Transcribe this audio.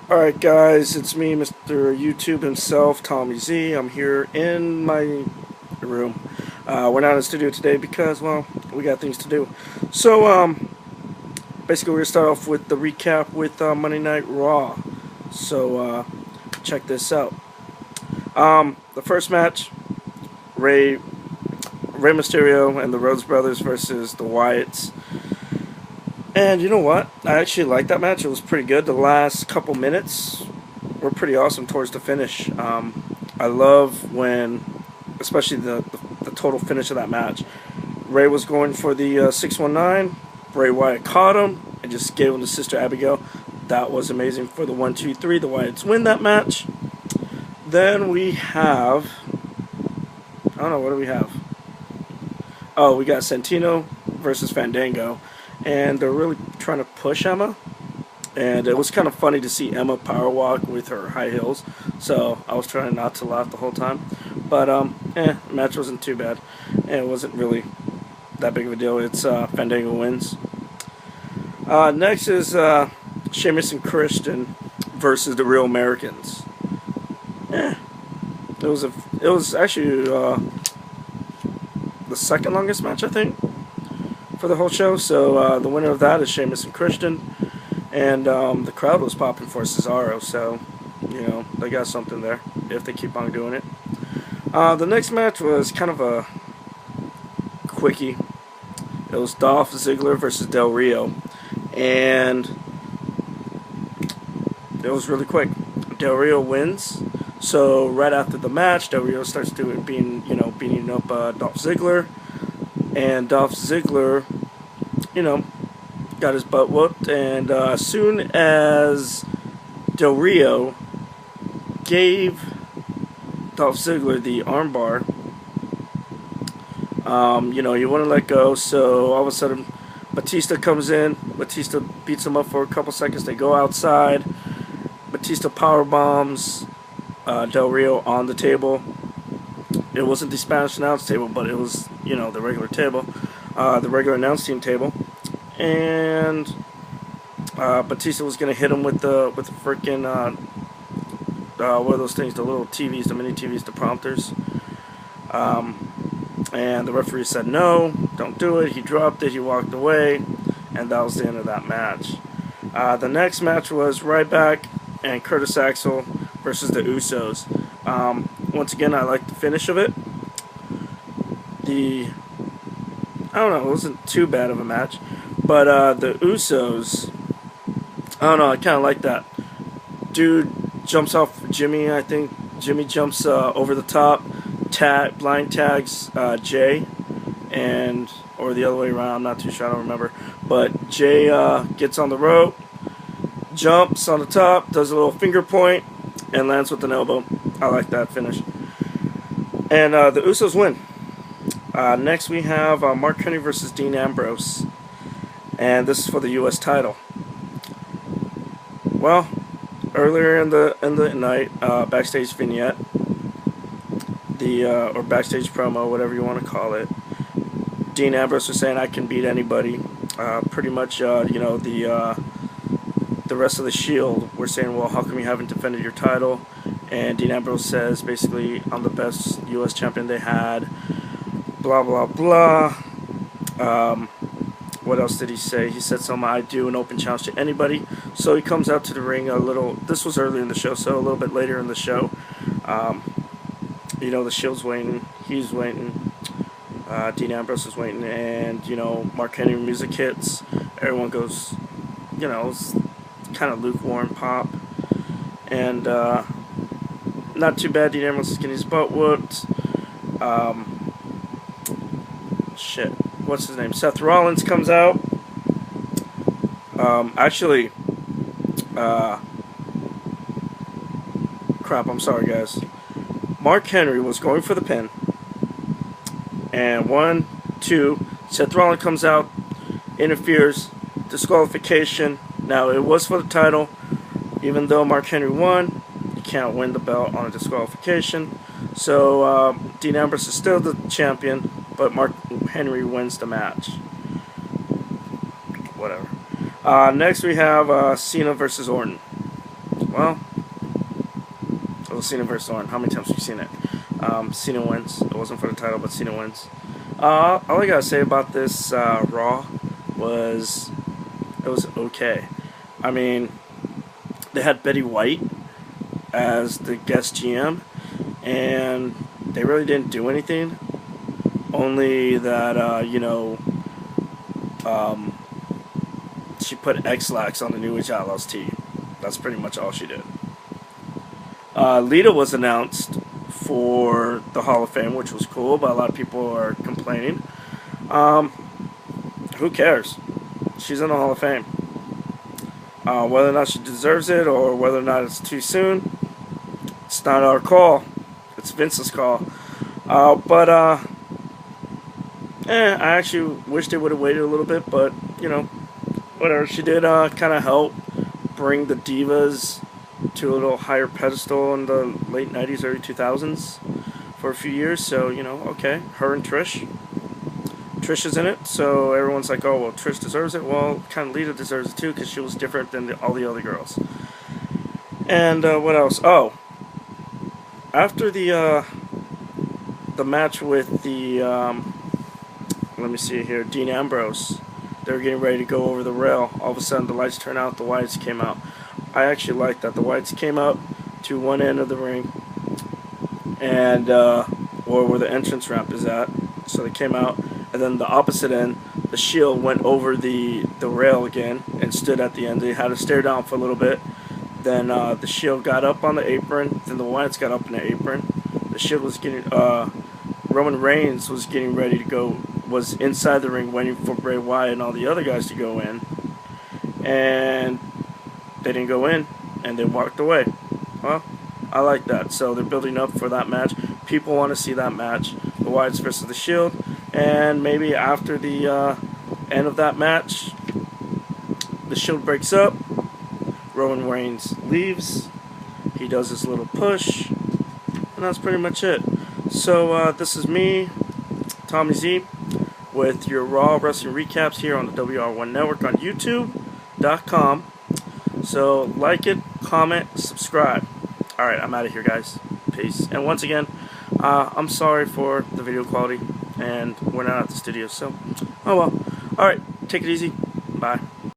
Alright guys, it's me, Mr. YouTube himself, Tommy Z. I'm here in my room. We're not in the studio today because, well, we got things to do. So, basically we're going to start off with the recap with Monday Night Raw. So, check this out. The first match, Rey Mysterio and the Rhodes Brothers versus the Wyatts. And you know what? I actually liked that match. It was pretty good. The last couple minutes were pretty awesome towards the finish. I love when, especially the total finish of that match. Rey was going for the 619. Bray Wyatt caught him and just gave him to Sister Abigail. That was amazing for the 1-2-3. The Wyatts win that match. Then we have, I don't know, what do we have? Oh, we got Santino versus Fandango. And they're really trying to push Emma. And it was kind of funny to see Emma power walk with her high heels. So I was trying not to laugh the whole time. But, the match wasn't too bad. And it wasn't really that big of a deal. It's Fandango wins. Next is Sheamus and Christian versus the Real Americans. It was actually the second longest match, I think, for the whole show. So the winner of that is Sheamus and Christian, and the crowd was popping for Cesaro. So you know they got something there if they keep on doing it. The next match was kind of a quickie. It was Dolph Ziggler versus Del Rio, and it was really quick. Del Rio wins. So right after the match, Del Rio starts beating up Dolph Ziggler, and Dolph Ziggler, got his butt whooped. And as soon as Del Rio gave Dolph Ziggler the armbar, he wouldn't let go. So all of a sudden, Batista comes in. Batista beats him up for a couple seconds. They go outside. Batista power bombs Del Rio on the table. It wasn't the Spanish announce table, but it was, the regular table, the regular announce team table. And Batista was gonna hit him with the freaking what are those things? The little TVs, the mini TVs, the prompters. And the referee said no, don't do it. He dropped it. He walked away, and that was the end of that match. The next match was Ryback and Curtis Axel versus the Usos. Once again, I liked the finish of it. I don't know, it wasn't too bad of a match. But the Usos, I don't know, I kind of like that. Dude jumps off Jimmy, I think. Jimmy jumps over the top, blind tags Jay, or the other way around, I'm not too sure, I don't remember. But Jay gets on the rope, jumps on the top, does a little finger point, and lands with an elbow. I like that finish. And the Usos win. Next we have Mark Henry versus Dean Ambrose. And this is for the U.S. title. Well, earlier in the night, backstage vignette, or backstage promo, whatever you want to call it, Dean Ambrose was saying, "I can beat anybody." Pretty much, the rest of the Shield were saying, "Well, how come you haven't defended your title?" And Dean Ambrose says, basically, "I'm the best U.S. champion they had." Blah blah blah. What else did he say? He said something, "I do an open challenge to anybody." So he comes out to the ring a little. This was early in the show, so a little bit later in the show. The Shield's waiting. He's waiting. Dean Ambrose is waiting, and Mark Henry music hits. Everyone goes, it's kind of lukewarm pop, and not too bad. Dean Ambrose is getting his butt whooped. What's his name? Seth Rollins comes out. Crap, I'm sorry, guys. Mark Henry was going for the pin. And 1, 2, Seth Rollins comes out, interferes, disqualification. Now, it was for the title. Even though Mark Henry won, you can't win the belt on a disqualification. So, Dean Ambrose is still the champion, but Mark Henry wins the match. Whatever. Next we have Cena versus Orton. well, it was Cena versus Orton. How many times have you seen it? Cena wins. It wasn't for the title, but Cena wins. All I gotta say about this Raw was it was okay. I mean, they had Betty White as the guest GM, and they really didn't do anything. Only that, she put X-Lax on the New Age Outlaws tee. That's pretty much all she did. Lita was announced for the Hall of Fame, which was cool, but a lot of people are complaining. Who cares? She's in the Hall of Fame. Whether or not she deserves it or whether or not it's too soon, it's not our call. It's Vince's call. I actually wish they would have waited a little bit, but, whatever. She did kind of help bring the Divas to a little higher pedestal in the late 90s, early 2000s for a few years, so, okay. Her and Trish. Trish is in it, so everyone's like, oh, well, Trish deserves it. Well, kind of Lita deserves it too, because she was different than all the other girls. And what else? Oh, after the match with the, let me see here, Dean Ambrose, they were getting ready to go over the rail. All of a sudden, the lights turned out, the Wyatts came out. I actually like that. The Wyatts came out to one end of the ring, and or where the entrance ramp is at. So they came out, and then the opposite end, the Shield went over the rail again and stood at the end. They had to stare down for a little bit. Then the Shield got up on the apron. Then the Wyatts got up in the apron. The Shield was getting, Roman Reigns was getting ready to go, was inside the ring waiting for Bray Wyatt and all the other guys to go in. And they didn't go in, and they walked away. Well, I like that. So they're building up for that match. People want to see that match, the Wyatts versus the Shield, and maybe after the end of that match, the Shield breaks up, Roman Reigns leaves, he does his little push, and that's pretty much it. So this is me, Tommy Z, with your Raw Wrestling recaps here on the WR1 Network on YouTube.com. So like it, comment, subscribe. Alright, I'm out of here, guys. Peace. And once again, I'm sorry for the video quality, and we're not at the studio, so, oh well. Alright, take it easy. Bye.